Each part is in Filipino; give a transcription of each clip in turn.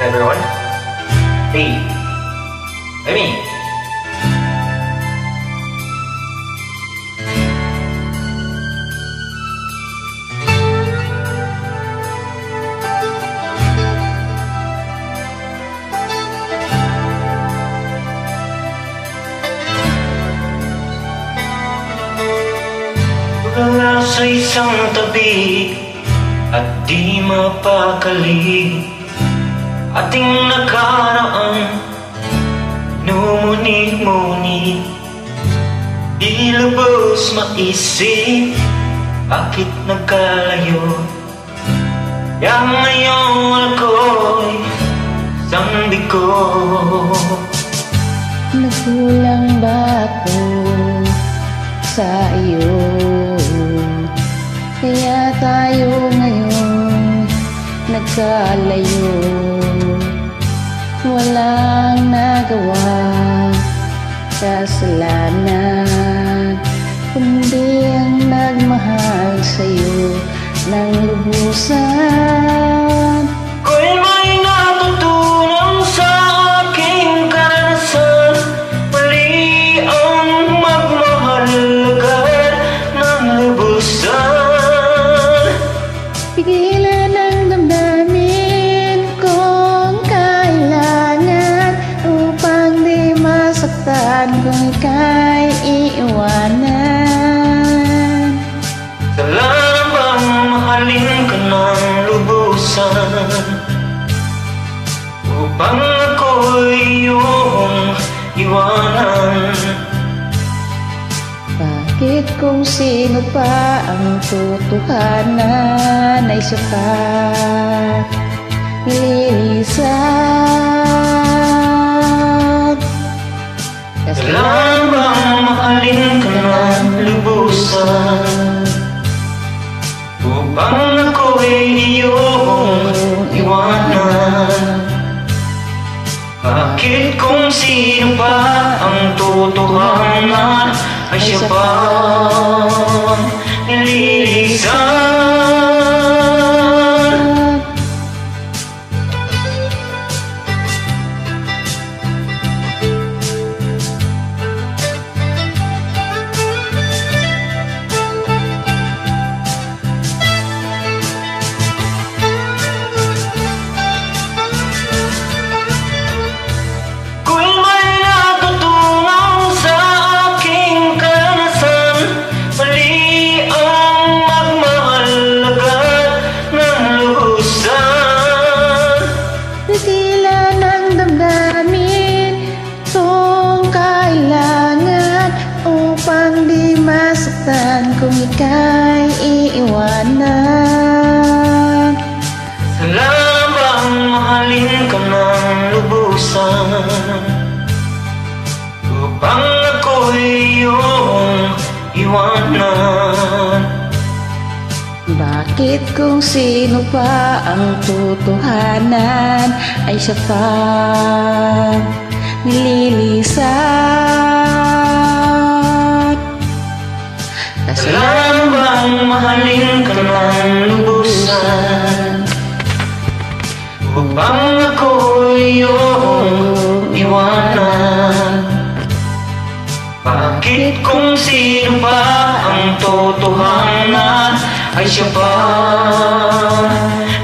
everyone. Hey, Amy. Wala sa isang tabi at di mapakali ating nakaraan, numuni-muni, di lubos maisip bakit nagkalayo. Yang ngayon ako'y sambi ko. Nagkulang ba ako sa iyo? Kaya tayo ngayon nagkalayo. Walang nagawa kasalanan, kundi ang nagmahal sa'yo ng lubusan. Kung may natutunan sa aking karanasan, mali ang magmahal agad ng lubusan. Pigilan ang damdamin kung kailangan, upang di masaktan kung ika'y iiwanan. Sana bang mahalin ka ng lubusan, upang ako'y iyong iwanan? Bakit kung sino pa ang totohanan ay siya pa nililisan? Kailan bang mahalin ka ng lubusan, upang ako'y iyong iwanan? Bakit kung sino pa ang totohanan ay siya pa nililisan? Pigilan ang damdamin kung kailangan, upang di masaktan kung ika'y iiwanan. Sana bang mahalin ka ng lubusan, upang ako'y iyong iwanan? Bakit kung sino pa ang totohanan ay siya pa nililisan? Sana bang mahalin ka ng lubusan, upang ako'y iyong iwanan? Bakit kung sino pa ang totohanan ay siya pa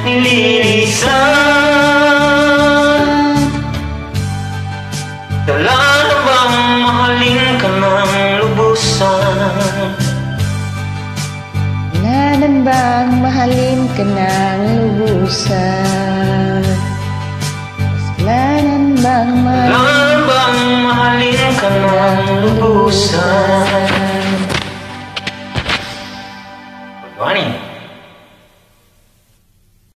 nililisan? Kailan bang mahalin ka ng lubusan, Kailangan bang mahalin ka ng lubusan? Kailangan bang mahalin ka ng lubusan? Good morning.